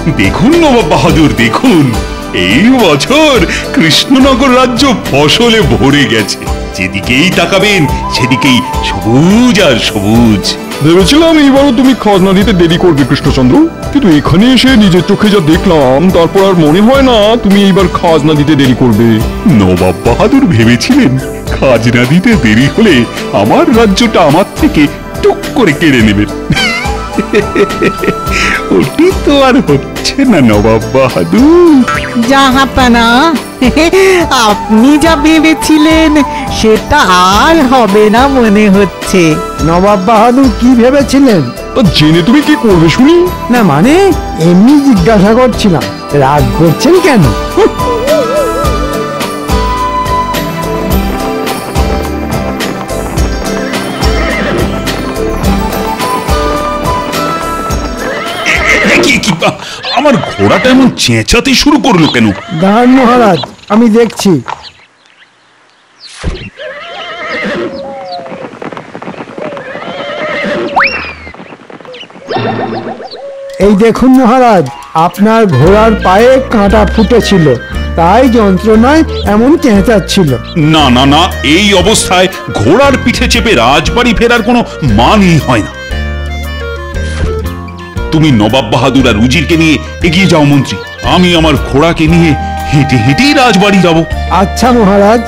দেখুন নবাব বাহাদুর, দেখুন এই বছর কৃষ্ণনগর রাজ্য ফসলে ভরে গেছে। যেদিকেই তাকাবেন সেদিকেই সবুজ আর সবুজ। ভেবেছিলাম এইবারও তুমি খাজনা দিতে দেরি করবে কৃষ্ণচন্দ্র, কিন্তু এখানে এসে নিজের চোখে যা দেখলাম তারপর আর মনে হয় না তুমি এইবার খাজনা দিতে দেরি করবে। নবাব বাহাদুর ভেবেছিলেন খাজনা দিতে দেরি হলে আমার রাজ্যটা আমার থেকে টুক করে কেড়ে নেবেন। ওটি তো আর হচ্ছে না নবাব বাহাদুর। জাহাপানা, আপনি যা ভেবেছিলেন সেটা আর হবে না মনে হচ্ছে। নবাব বাহাদুর কি ভেবেছিলেন? তা জেনে তুমি কি করবে শুনি? না মানে এমনি জিজ্ঞাসা করছিলাম, রাগ করছেন কেন? আমার ঘোড়াটা এমন চেঁচাতে শুরু করলো কেন? দাঁড়ান মহারাজ, আমি দেখছি। এই দেখুন মহারাজ, আপনার ঘোড়ার পায়ে কাঁটা ফুটেছিল, তাই যন্ত্রণায় এমন চেঁচাচ্ছিল। না না না, এই অবস্থায় ঘোড়ার পিঠে চেপে রাজবাড়ি ফেরার কোনো মানই হয় না। তুমি নবাব বাহাদুর আর উজিরকে নিয়ে এগিয়ে যাও মন্ত্রী, আমি আমার ঘোড়াকে নিয়ে হেঁটে হেঁটেই রাজবাড়ি যাব। আচ্ছা মহারাজ।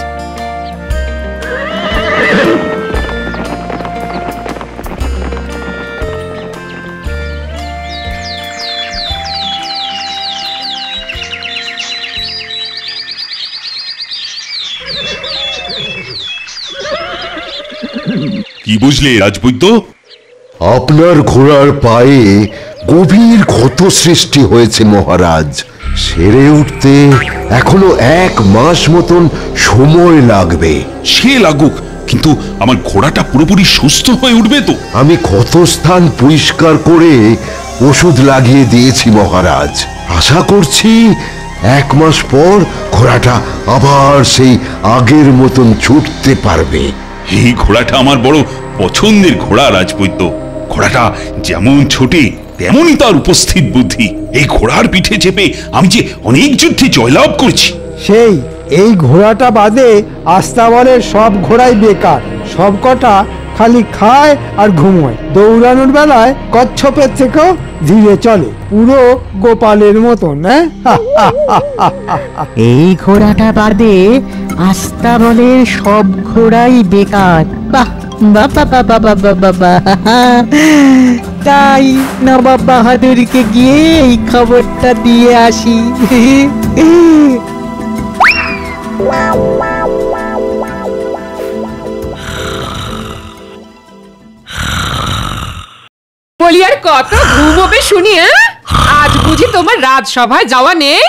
কি বুঝলে রাজবৈদ্য? আপনার ঘোড়ার পায়ে গভীর ক্ষত সৃষ্টি হয়েছে মহারাজ। সেরে উঠতে এখনো 1 মাস মতন সময় লাগবে। সে লাগুক, কিন্তু আমার ঘোড়াটা পুরোপুরি সুস্থ হয়ে উঠবে তো? আমি ক্ষতস্থান পরিষ্কার করে ওষুধ লাগিয়ে দিয়েছি মহারাজ। আশা করছি 1 মাস পর ঘোড়াটা আবার সেই আগের মতন ছুটতে পারবে। এই ঘোড়াটা আমার বড় পছন্দের ঘোড়া রাজবৈদ্য। ঘোড়াটা যেমন ছোটে তেমনই তার উপস্থিত বুদ্ধি। এই ঘোড়ার পিঠে চেপে আমি যে অনেক যুদ্ধে জয়লাভ করেছি। সেই এই ঘোড়াটা বাদে আস্তাবলের সব ঘোড়াই বেকার, সব কটা খালি খায় আর ঘুমোয়। দৌড়ানোর বেলায় কচ্ছপের থেকেও ধীরে চলে, পুরো গোপালের মতন। এই ঘোড়াটা বাদে আস্তাবলের সব ঘোড়াই বেকার। বাহ বাবা বাবা বাবা বাবা, তাই নবাব বাহাদুরকে গিয়ে এই খবরটা দিয়ে আসি। বলি আর কত ঘুমোবে শুনি? আজ বুঝি তোমার রাজসভায় যাওয়া নেই?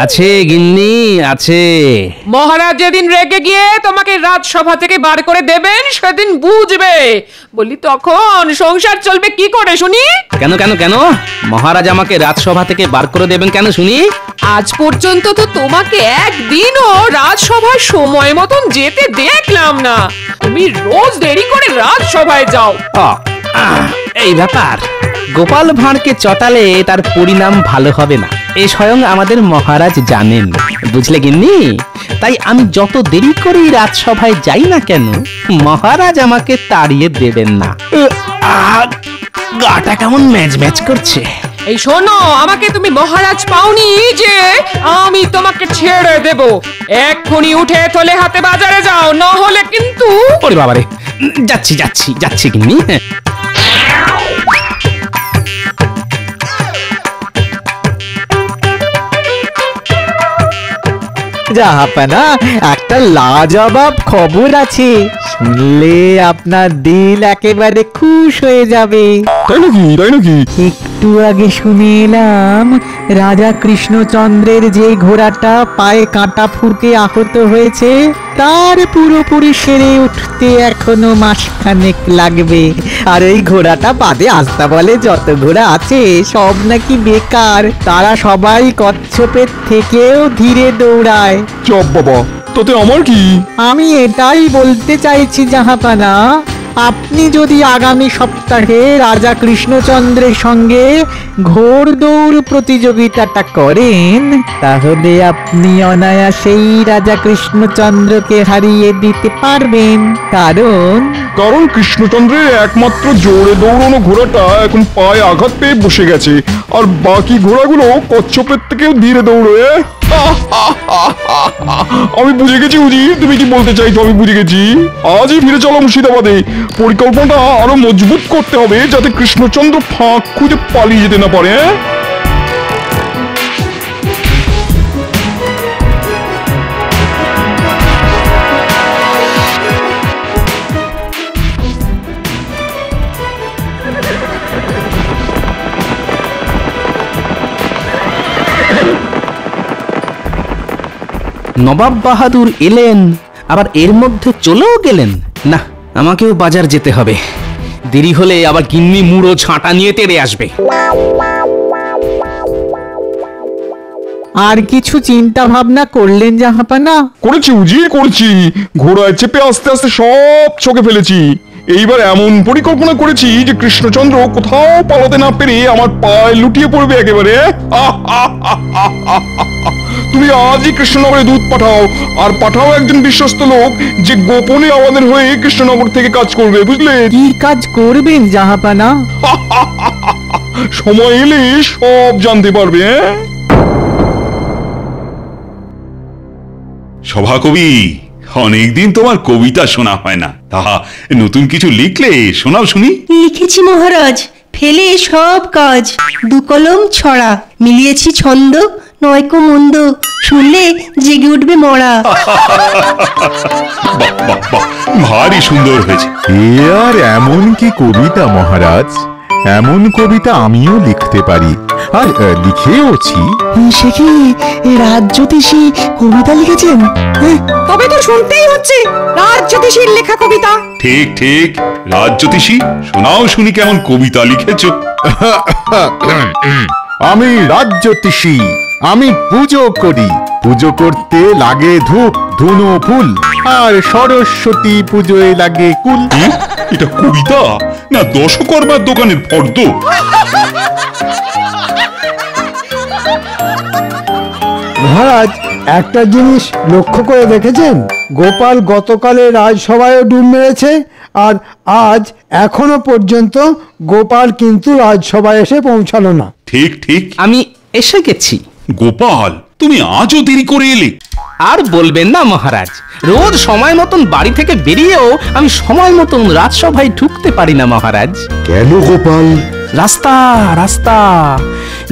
আছে গিন্নি, আছে। মহারাজ যেদিন রেগে গিয়ে তোমাকে রাজসভা থেকে বার করে দেবেন সেদিন বুঝবে। বলি তখন সংসার চলবে কি করে শুনি? কেন কেন কেন মহারাজ আমাকে রাজসভা থেকে বার করে দেবেন কেন শুনি? আজ পর্যন্ত তো তোমাকে একদিনও রাজসভায় সময় মতন যেতে দেখলাম না। তুমি রোজ দেরি করে রাজসভায় যাও। এই ব্যাপার, গোপাল ভাঁড়কে চটালে তার পরিণাম ভালো হবে না, এ স্বয়ং আমাদের মহারাজ জানেন, বুঝলে গিন্নি? তাই আমি যত দেরি করেই রাজসভায় যাই না কেন, মহারাজ আমাকে তাড়িয়ে দেবেন না। গাটা কেমন ম্যাচ ম্যাচ করছে। এই শোনো, আমাকে তুমি মহারাজ পাওনি যে আমি তোমাকে ছেড়ে দেব। এক্ষুনি উঠে থলে হাতে বাজারে যাও, না হলে কিন্তু। ওরে বাবারে, যাচ্ছি যাচ্ছি যাচ্ছি গিন্নি। জাহাপানা, একটা লাজবাব খবর আছে, শুনলে আপনার দিল একেবারে খুশ হয়ে যাবে। তাই নাকি? তাই নাকি? একটু আগে শুনে এলাম রাজা কৃষ্ণচন্দ্রের যে ঘোড়াটা পায়ে কাঁটা ফুটে আহত হয়েছে তার পুরোপুরি সেরে উঠতে এখনো মাসখানেক লাগবে। আর এই ঘোড়াটা বাদে আস্তাবলে যত ঘোড়া আছে সব নাকি বেকার, তারা সবাই কচ্ছপের থেকেও ধীরে দৌড়ায়। চপ বাবা, তাতে আমার কি? আমি এটাই বলতে চাইছি জাহাপানা, আপনি যদি আগামী সপ্তাহে রাজা কৃষ্ণচন্দ্রের সঙ্গে ঘোড় দৌড় প্রতিযোগিতাটা করেন তাহলে আপনি অনায়াসেই রাজা কৃষ্ণচন্দ্রকে হারিয়ে দিতে পারবেন। কারণ কৃষ্ণচন্দ্রের একমাত্র জোরে দৌড়ানো ঘোড়াটা এখন পায়ে আঘাত পেয়ে বসে গেছে, আর বাকি ঘোড়াগুলো কচ্ছপের থেকেও ধীরে দৌড়ে। আমি বুঝে গেছি উজির, তুমি কি বলতে চাইছো আমি বুঝে গেছি। আজই ফিরে চলো মুর্শিদাবাদে। পরিকল্পনাটা আরো মজবুত করতে হবে যাতে কৃষ্ণচন্দ্র ফাঁক খুঁজে পালিয়ে যেতে না পারে। নবাব বাহাদুর এলেন, আবার এর মধ্যে চলেও গেলেন। না, আমাকেও বাজার যেতে হবে। দেরি হলে আবার গিন্নি মুড়ো ছাঁটা নিয়ে তেড়ে আসবে। আর কিছু চিন্তা ভাবনা করলেন জাহাপানা? করেছি উজির, করেছি। ঘোড়ায় চেপে আস্তে আস্তে সব চোখে ফেলেছি। এইবার এমন পরিকল্পনা করেছি যে কৃষ্ণচন্দ্র কোথাও পালাতে না পেরে আমার পায়ে লুটিয়ে পড়বে একেবারে। তুমি আজই কৃষ্ণনগরে দুধ পাঠাও, আর পাঠাও একজন বিশ্বস্ত লোক যে গোপনে আমাদের হয়ে কৃষ্ণনগর থেকে কাজ করবে, বুঝলে? কি কাজ করবেন জাহাপানা? সময় এলে সব জানতে পারবে। সভাকবি, অনেকদিন তোমার কবিতা শোনা হয় না, তাহা নতুন কিছু লিখলে শোনাও শুনি। লিখেছি মহারাজ, ফেলে সব কাজ, দু কলম ছড়া, মিলিয়েছি ছন্দ, নয়কো মন্দ, শুনলে জেগে উঠবে মরা। বাহ বাহ বাহ, ভারী সুন্দর হয়েছে। এ আর এমন কি কবিতা মহারাজ, এমন কবিতা আমিও লিখতে পারি, আর লিখেওছি। সে কি রাজ্যতীষী কবিতা লিখেছেন? তবে তো শুনতেই হচ্ছে রাজ্যতীষীর লেখা কবিতা। ঠিক ঠিক, রাজ্যতীষী, শোনাও শুনি কেমন কবিতা লিখেছো। আমি রাজ্যতীষী, আমি পুজো করি, পুজো করতে লাগে ধূপ ধুনো ফুল, আর সরস্বতী পুজোয় লাগে কুল। এটা কবিতা না দশকর্মার দোকানের ফর্দ? মহারাজ, একটা জিনিস লক্ষ্য করে দেখেছেন? গোপাল গতকালে রাজসভায় ডুব মেরেছে, আর আজ এখনো পর্যন্ত গোপাল কিন্তু রাজসভায় এসে পৌঁছালো না। ঠিক ঠিক, আমি এসে গেছি। গোপাল, তুমি আজও দেরি করে এলে। আর বলবেন না মহারাজ, রোজ সময় মতন বাড়ি থেকে বেরিয়েও আমি সময় মতন রাজসভায় ঢুকতে পারি না মহারাজ। কেন গোপাল? রাস্তা রাস্তা,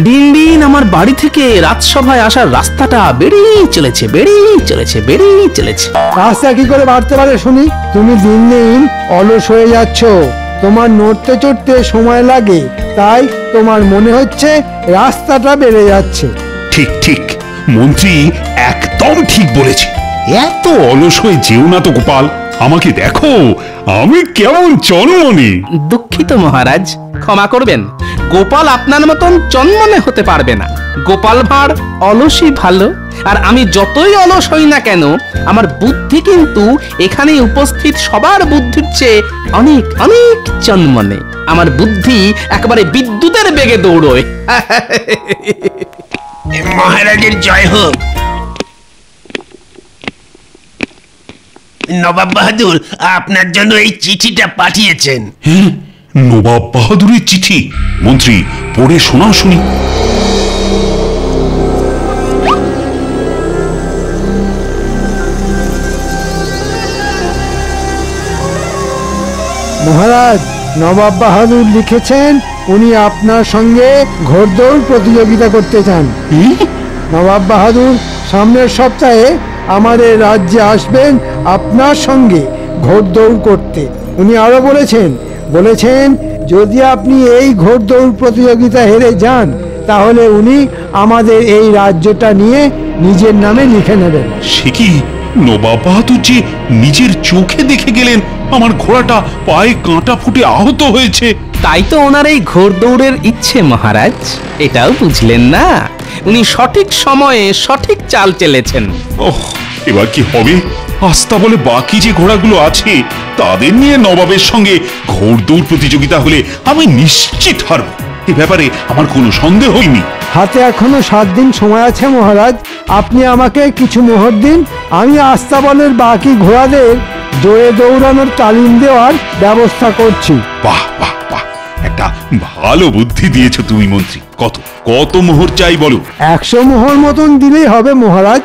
দিন দিন আমার বাড়ি থেকে রাজসভায় আসার রাস্তাটা বেড়েই চলেছে, বেড়েই চলেছে, বেড়েই চলেছে। রাস্তা কি করে বাড়তে পারে শুনি? তুমি দিন দিন অলস হয়ে যাচ্ছ, তোমার নড়তে চড়তে সময় লাগে, তাই তোমার মনে হচ্ছে রাস্তাটা বেড়ে যাচ্ছে। ঠিক ঠিক, মন্ত্রী একদম ঠিক বলেছে। এত অলস হয়ে যেও না তো গোপাল, আমাকে দেখো আমি কেমন চনমনে। দুঃখিত মহারাজ, ক্ষমা করবেন। গোপাল আপনার মতন চন্মনে হতে পারবে না। গোপাল ভাঁড় অলসই ভালো, আর আমি যতই অলস হই না কেন, আমার বুদ্ধি কিন্তু এখানে উপস্থিত সবার বুদ্ধির চেয়ে অনেক অনেক চন্মনে। আমার বুদ্ধি একেবারে বিদ্যুতের বেগে দৌড়য়। মহারাজের জয় হোক। নবাব বাহাদুর আপনার জন্য এই চিঠিটা পাঠিয়েছেন। হ্যাঁ, নবাব বাহাদুরের চিঠি? মন্ত্রী, পড়ে শোনাও শুনি। মহারাজ, নবাব বাহাদুর লিখেছেন উনি আপনার সঙ্গে ঘোড়দৌড় প্রতিযোগিতা করতে চান। নবাব বাহাদুর সামনের সপ্তাহে আমাদের রাজ্যে আসবেন আপনার সঙ্গে ঘোড়দৌড় করতে। উনি আরো বলেছেন যদি আপনি এই ঘোড়দৌড় প্রতিযোগিতা হেরে যান তাহলে উনি আমাদের এই রাজ্যটা নিয়ে নিজের নামে লিখে নেবেন। সে কি, নবাব বাহাদুর যে নিজের চোখে দেখে গেলেন আমার ঘোড়াটা পায়ে কাঁটা ফুটে আহত হয়েছে? তাই তো ওনার এই ঘোড়দৌড়ের ইচ্ছে মহারাজ। এটাও বুঝলেন না? উনি সঠিক সময়ে সঠিক চাল চেলেছেন। ওহ, এবার কি হবে? আস্তাবলে বাকি যে ঘোড়াগুলো আছে তাদের নিয়ে নবাবের সঙ্গে ঘোড়দৌড় প্রতিযোগিতা হলে আমি নিশ্চিত হারব। এ ব্যাপারে আমার কোনো সন্দেহই নেই। হাতে এখনো 7 দিন সময় আছে মহারাজ, আপনি আমাকে কিছু মোহর দিন, আমি আস্তাবলের বাকি ঘোড়াদের জোরে দৌড়ানোর তালিম দেওয়ার ব্যবস্থা করছি। বাহ বাহ বাহ, একটা ভালো বুদ্ধি দিয়েছো তুমি মন্ত্রী। কত কত মোহর চাই বলো? 100 মোহর মতন দিলেই হবে মহারাজ।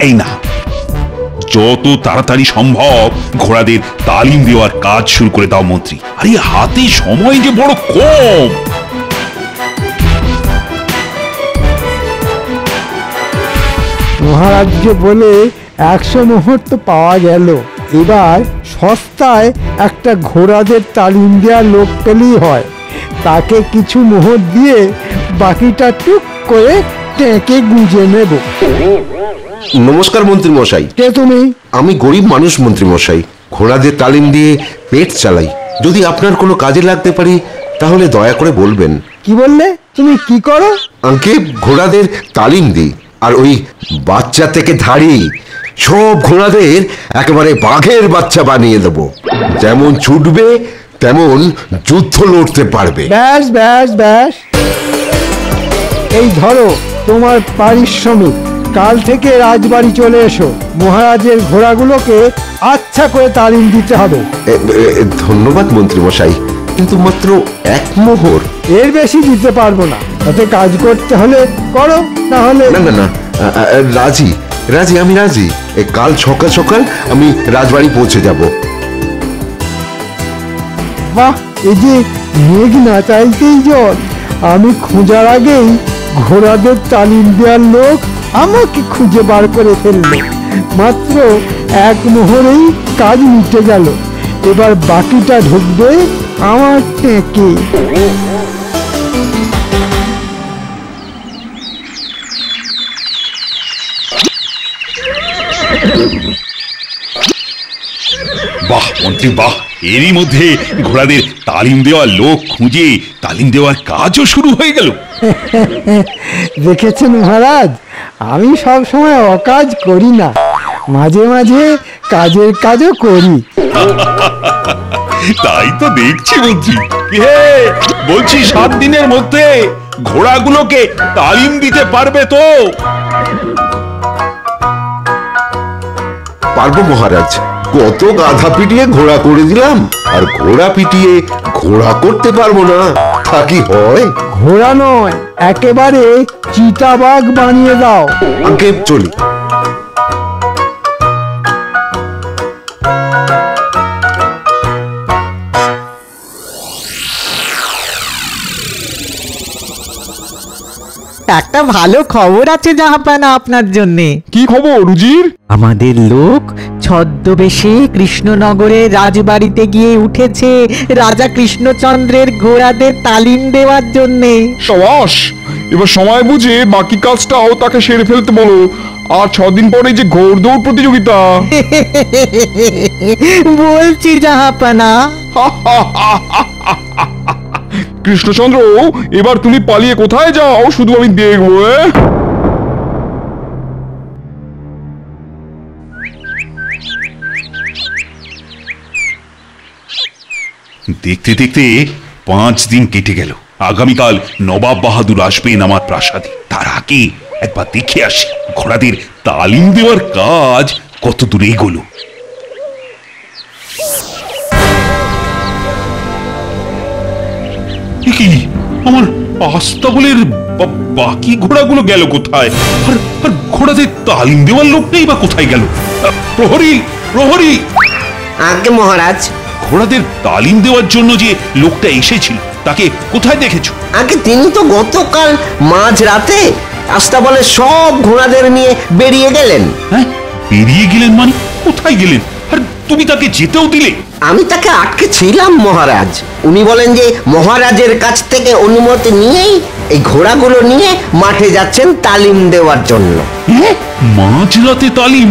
এই না, যত তাড়াতাড়ি সম্ভব ঘোড়াদের তালিম দেওয়ার কাজ শুরু করে দাও মন্ত্রী। আরে হাতে সময় যে বড় কম। মহারাজকে বলে 100 মোহর তো পাওয়া গেল, এবার সস্তায় একটা ঘোড়াদের তালিম দেওয়ার লোক পেলেই হয়। তাকে কিছু মোহর দিয়ে বাকিটা টুক করে টেকে গুঁজে নেব। নমস্কার মন্ত্রী মশাই। কে তুমি? আমি গরিব মানুষ মন্ত্রী মশাই, ঘোড়াদের তালিম দিয়ে পেট চালাই। যদি আপনার কোনো কাজে লাগতে পারি তাহলে দয়া করে বলবেন। কি বললে? তুমি কি করো? আঙ্কে ঘোড়াদের তালিম দিই, আর ওই বাচ্চা থেকে ধাড়ি সব ঘোড়াদের একেবারে বাঘের বাচ্চা বানিয়ে দেব। যেমন ছুটবে তেমন যুদ্ধ লড়তে পারবে। ব্যাস ব্যাস ব্যাস, এই ধরো তোমার পারিশ্রমিক। কাল থেকে রাজবাড়ি চলে এসো, মহারাজের ঘোড়াগুলোকে আচ্ছা করে তালিম দিতে হবে। ধন্যবাদ মন্ত্রী মশাই, কিন্তু মাত্র 1 মোহর। এর বেশি দিতে পারবো না, তাতে কাজ করতে হলে করো, না হলে না না না, রাজি রাজি, আমি রাজি। কাল সকাল সকাল আমি রাজবাড়ি পৌঁছে যাব। বাহ, এই যে মেঘ না চাইতেই জল। আমি খোঁজার আগেই ঘোড়াদের তালিম দেওয়ার লোক আমাকে খুঁজে বার করে ফেললো। মাত্র 1 মোহরেই কাজ মিটে গেল। এবার বাকিটা ঢুকবে আমার টেকে। বাহ মন্ত্রী বাহ, এরই মধ্যে ঘোড়াদের তালিম দেওয়ার লোক খুঁজে তালিম দেওয়ার কাজও শুরু হয়ে গেল। দেখেছেন মহারাজ, আমি সব সময় অকাজ করি না, মাঝে মাঝে কাজের কাজও করি। তাই তো দেখছি মন্ত্রী। হে, বলছি 7 দিনের মধ্যে ঘোড়াগুলোকে তালিম দিতে পারবে তো? পারবো মহারাজ। কত গাধা পিটিয়ে ঘোড়া করে দিলাম, আর ঘোড়া পিটিয়ে ঘোড়া করতে পারবো না, তা কি হয়? ঘোড়া নয়, একেবারে চিতাবাঘ বানিয়ে দাও। আগে চলি। একটা ভালো খবর আছে জাহাপানা আপনার জন্যে। কি খবর উজির? আমাদের লোক ছদ্মবেশে কৃষ্ণনগরের রাজবাড়িতে গিয়ে উঠেছে রাজা কৃষ্ণচন্দ্রের ঘোড়াদের তালিম দেওয়ার জন্যে। সাবাস, এবার সময় বুঝে বাকি কাজটাও তাকে সেরে ফেলতে বলো। আর 6 দিন পরে যে ঘোড়দৌড় প্রতিযোগিতা। বলছি জাহাপানা। কৃষ্ণচন্দ্র, এবার তুমি পালিয়ে কোথায় যাও শুধু আমি দেখবো। দেখতে দেখতে 5 দিন কেটে গেল। আগামীকাল নবাব বাহাদুর আসবেন আমার প্রাসাদে। তার আগে একবার দেখে আসি ঘোড়াদের তালিম দেওয়ার কাজ কত দূরে এগোলো। কি আমার আস্তাবলের বাকি ঘোড়াগুলো গেল কোথায়? আর ঘোড়াদের তালিম দেওয়ার লোক নেই বা কোথায় গেল? প্রহরী, প্রহরী! আগে মহারাজ, ঘোড়াদের তালিম দেওয়ার জন্য যে লোকটা এসেছিল তাকে কোথায় দেখেছো? আগে তিনি তো গতকাল মাঝরাতে আস্তাবলের সব ঘোড়াদের নিয়ে বেরিয়ে গেলেন। হ্যাঁ, বেরিয়ে গেলেন মানে কোথায় গেলেন? আর তুমি তাকে যেতেও দিলে? আমি তাকে আটকে ছিলাম মহারাজ। উনি বলেন যে মহারাজের কাছ থেকে অনুমতি নিয়েই এই ঘোড়াগুলো নিয়ে মাঠে যাচ্ছেন তালিম দেওয়ার জন্য। মাঝরাতে তালিম?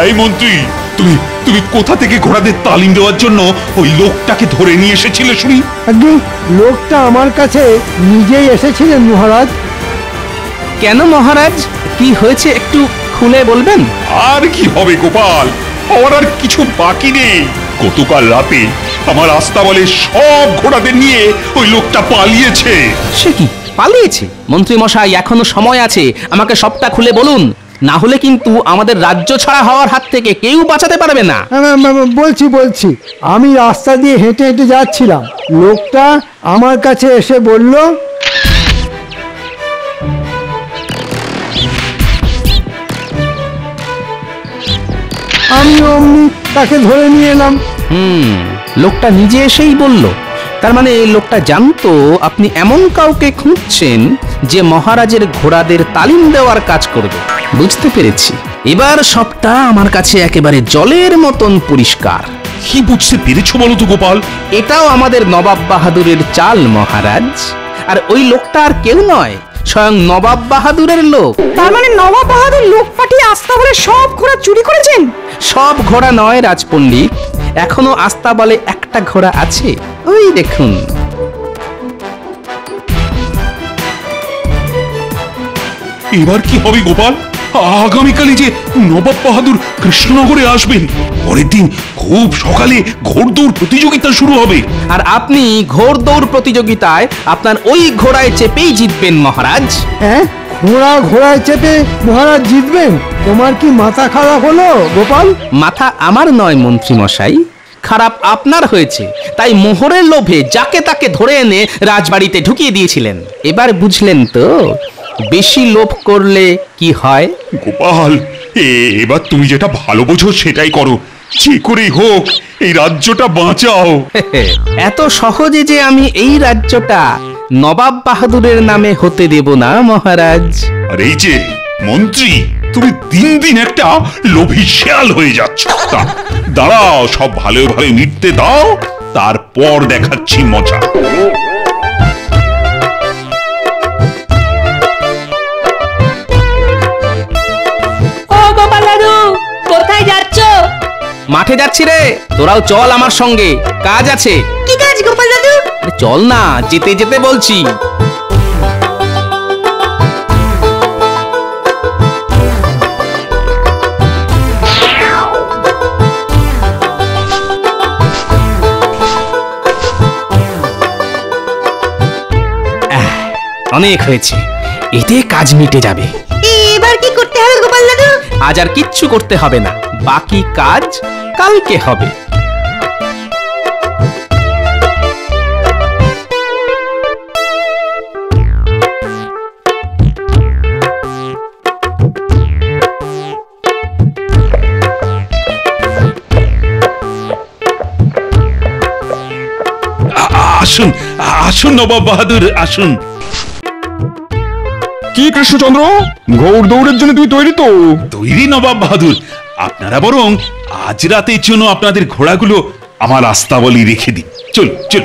এই মন্ত্রী, তুমি তুমি কোথা থেকে ঘোড়াদের তালিম দেওয়ার জন্য ওই লোকটাকে ধরে নিয়ে এসেছিলে শুনি? আগে লোকটা আমার কাছে নিজেই এসেছিলেন মহারাজ। কেন মহারাজ, কি হয়েছে একটু খুলে বলবেন? আর কি হবে গোপাল, আমার আর কিছু বাকি নেই। গতকাল রাতে আমার আস্তাবলের সব ঘোড়াদের নিয়ে ওই লোকটা পালিয়েছে। সে কি, পালিয়েছে? মন্ত্রী মশাই, এখনো সময় আছে, আমাকে সবটা খুলে বলুন, না হলে কিন্তু আমাদের রাজ্য ছাড়া হওয়ার হাত থেকে কেউ বাঁচাতে পারবে না। বলছি আমি রাস্তা দিয়ে হেঁটে হেঁটে যাচ্ছিলাম, লোকটা আমার কাছে এসে বলল, আমি অমনি তাকে ধরে নিয়ে এলাম। লোকটা নিজে এসেই বলল? তার মানে এই লোকটা জানতো আপনি এমন কাউকে খুঁজছেন যে মহারাজের ঘোড়াদের তালিম দেওয়ার কাজ করবে। বুঝতে পেরেছি, এবার সবটা আমার কাছে একেবারে জলের মতন পরিষ্কার। কি বুঝতে পেরেছো বলো তো গোপাল? এটাও আমাদের নবাব বাহাদুরের চাল মহারাজ। আর ওই লোকটা আর কেউ নয়, স্বয়ং নবাব বাহাদুরের লোক। তার মানে নবাব বাহাদুর লোক পাঠিয়ে আস্তাবলে সব ঘোড়া চুরি করেছেন? সব ঘোড়া নয় রাজপণ্ডিত, এখনো আস্তাবলে একটা ঘোড়া আছে, ওই দেখুন। এবার কি হবে গোপাল? আগামীকালই যে নবাব বাহাদুর কৃষ্ণনগরে আসবেন, পরের দিন খুব সকালে ঘোড়দৌড় প্রতিযোগিতা শুরু হবে। আর আপনি ঘোড়দৌড় প্রতিযোগিতায় আপনার ওই ঘোড়ায় চেপেই জিতবেন মহারাজ। হ্যাঁ, ঘোড়ায় চেপে মহারাজ জিতবেন? তোমার কি মাথা খারাপ হলো গোপাল? মাথা আমার নয় মন্ত্রী মশাই, খারাপ আপনার হয়েছে। তাই মোহরের লোভে যাকে তাকে ধরে এনে রাজবাড়িতে ঢুকিয়ে দিয়েছিলেন। এবার বুঝলেন তো বেশি লোভ করলে কি হয়? গোপাল, এবার তুমি যেটা ভালো বোঝো সেটাই করো, যে করেই হোক এই রাজ্যটা বাঁচাও। এত সহজে যে আমি এই রাজ্যটা নবাব বাহাদুরের নামে হতে দেব না মহারাজ। আর এই যে মন্ত্রী, তুমি দিন দিন একটা লোভী শেয়াল হয়ে যাচ্ছ। দাঁড়াও, সব ভালো ভালো মিটতে দাও, তারপর দেখাচ্ছি মজা। কোথায় যাচ্ছ? মাঠে যাচ্ছি রে, তোরাও চল আমার সঙ্গে, কাজ আছে। কি কাজ গোপাল দাদু? চল না, যেতে যেতে বলছি। অনেক হয়েছে, এতে কাজ মিটে যাবে। এবার কি করতে হবে গোপাল দাদু? আজ আর কিচ্ছু করতে হবে না, বাকি কাজ কালকে হবে। আসুন আসুন নবাব বাহাদুর, আসুন। কি কৃষ্ণচন্দ্র, ঘোড় দৌড়ের জন্য তুই তৈরি তো? তৈরি নবাব বাহাদুর, আপনারা বরং আজ রাতের জন্য আপনাদের ঘোড়াগুলো আমার আস্তাবলে রেখে দিন। চল চল।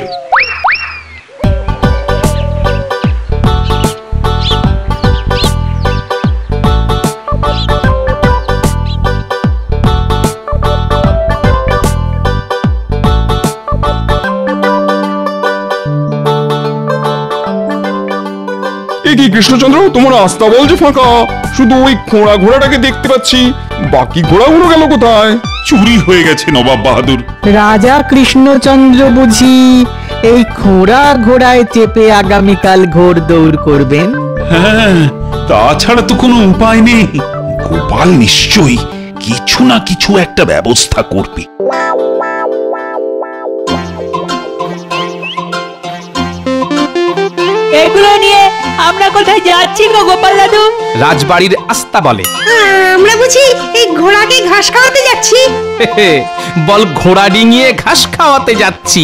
কি কৃষ্ণচন্দ্র, তোমার আস্তাবল যে ফাঁকা, শুধু ওই ঘোড়াটাকে দেখতে পাচ্ছি, বাকি ঘোড়াগুলো গেল কোথায়? চুরি হয়ে গেছে নবাব বাহাদুর। রাজা কৃষ্ণচন্দ্র বুঝি এই ঘোড়ায় চেপে আগামীকাল ঘোড়দৌড় করবেন? হ্যাঁ, তাছাড়া তো কোনো উপায় নেই। গোপাল নিশ্চয়ই কিছু না কিছু একটা ব্যবস্থা করবে। এগুলো নিয়ে আমরা কোথায় যাচ্ছি গো গোপাল দাদু? রাজবাড়ির আস্তাবলে। আমরা বুঝি এই ঘোড়াকে ঘাস খাওয়াতে যাচ্ছি? বল, ঘোড়া ডিঙিয়ে ঘাস খাওয়াতে যাচ্ছি।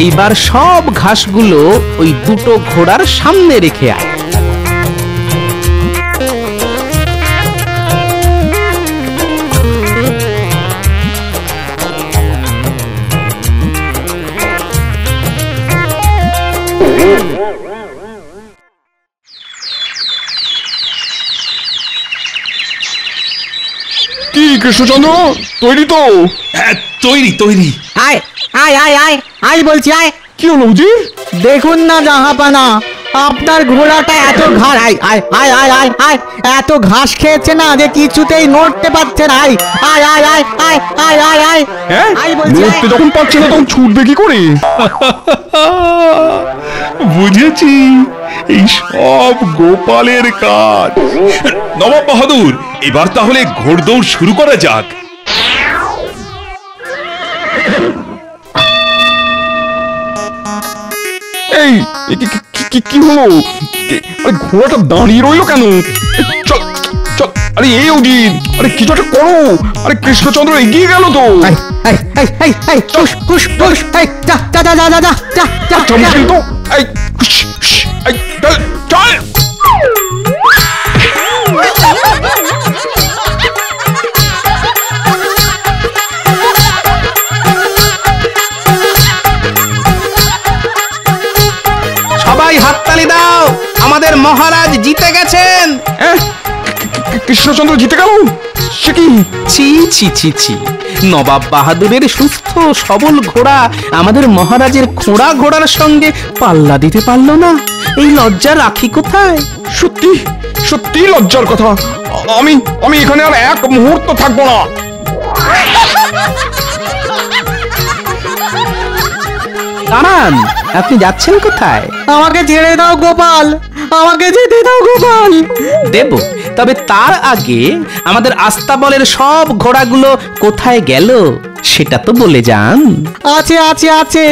এইবার সব ঘাসগুলো ওই দুটো ঘোড়ার সামনে রেখে আয়। কি কৃষ্ণচন্দ্র, তৈরি তো? হ্যাঁ, তৈরি তৈরি। আয় আয় আয় আয় আয় বলছি আয়। কি হলো উজির? দেখুন না জাহাপানা, আপনার ঘোড়াটা এত ঘাস আয় আয় আয় আয় আয় আয় এত ঘাস খেয়েছে না যে কিছুতেই নড়তে পারছে না। আয় আয় আয় আয় আয় আয় আয় আয় হ্যাঁ, আয় বলছি আয়। নড়তে যখন পারছে না তখন ছুটবে কি করে? বুঝেছি, এই সব গোপালের কাজ। নবাব বাহাদুর, এবার তাহলে ঘোড়দৌড় শুরু করা যাক। এই কি হলো? আরে ঘোড়াটা দাঁড়িয়ে রইলো কেন? চল চল, আরে এই উজির, আরে কিছু একটা করো। আরে কৃষ্ণচন্দ্র এগিয়ে গেল তো। আয় আয় আয় আয় আয় পুশ পুশ পুশ আয় যা যা যা যা যা যা যা যা চমকিল তো। এই এই, চল চল। সবাই হাততালি দাও, আমাদের মহারাজ জিতে গেছেন। কৃষ্ণচন্দ্র জিতে গেল? সে কি? ছি ছি ছি ছি, নবাব বাহাদুরের সুস্থ সবল ঘোড়া আমাদের মহারাজের খোঁড়া ঘোড়ার সঙ্গে পাল্লা দিতে পারলো না। এই লজ্জা রাখি কোথায়? সত্যি সত্যি লজ্জার কথা। আমি আমি এখানে আর এক মুহূর্ত থাকবো না। দাঁড়ান, আপনি যাচ্ছেন কোথায়? আমাকে ছেড়ে দাও গোপাল, আমাকে যেতে দাও গোপাল। দেব, তবে তার আগে আমাদের আস্তাবলের সব ঘোড়াগুলো কোথায় গেল সেটা তো বলে যান। আছে আছে আছে,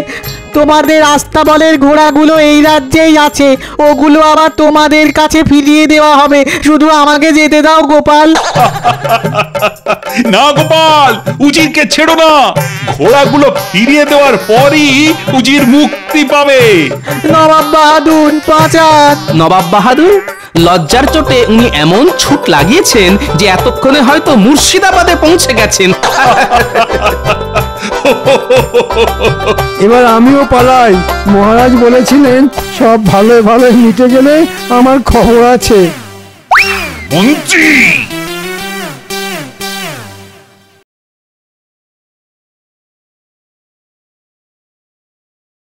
তোমাদের আস্তাবলের ঘোড়াগুলো এই রাজ্যেই আছে। ওগুলো আবার তোমাদের কাছে ফিরিয়ে দেওয়া হবে, শুধু আমাকে যেতে দাও গোপাল। না গোপাল, উজিরকে ছেড়ো না। ঘোড়াগুলো ফিরিয়ে দেওয়ার পরই উজির মুক্তি পাবে। নবাব বাহাদুর বাঁচান। নবাব বাহাদুর, লজ্জার চোটে উনি এমন ছুট লাগিয়েছেন যে এতক্ষণে হয়তো মুর্শিদাবাদে পৌঁছে গেছেন। এবার আমিও পালাই। মহারাজ বলেছিলেন সব ভালো ভালো মিটে গেলে আমার খবর আছে। মন্ত্রী,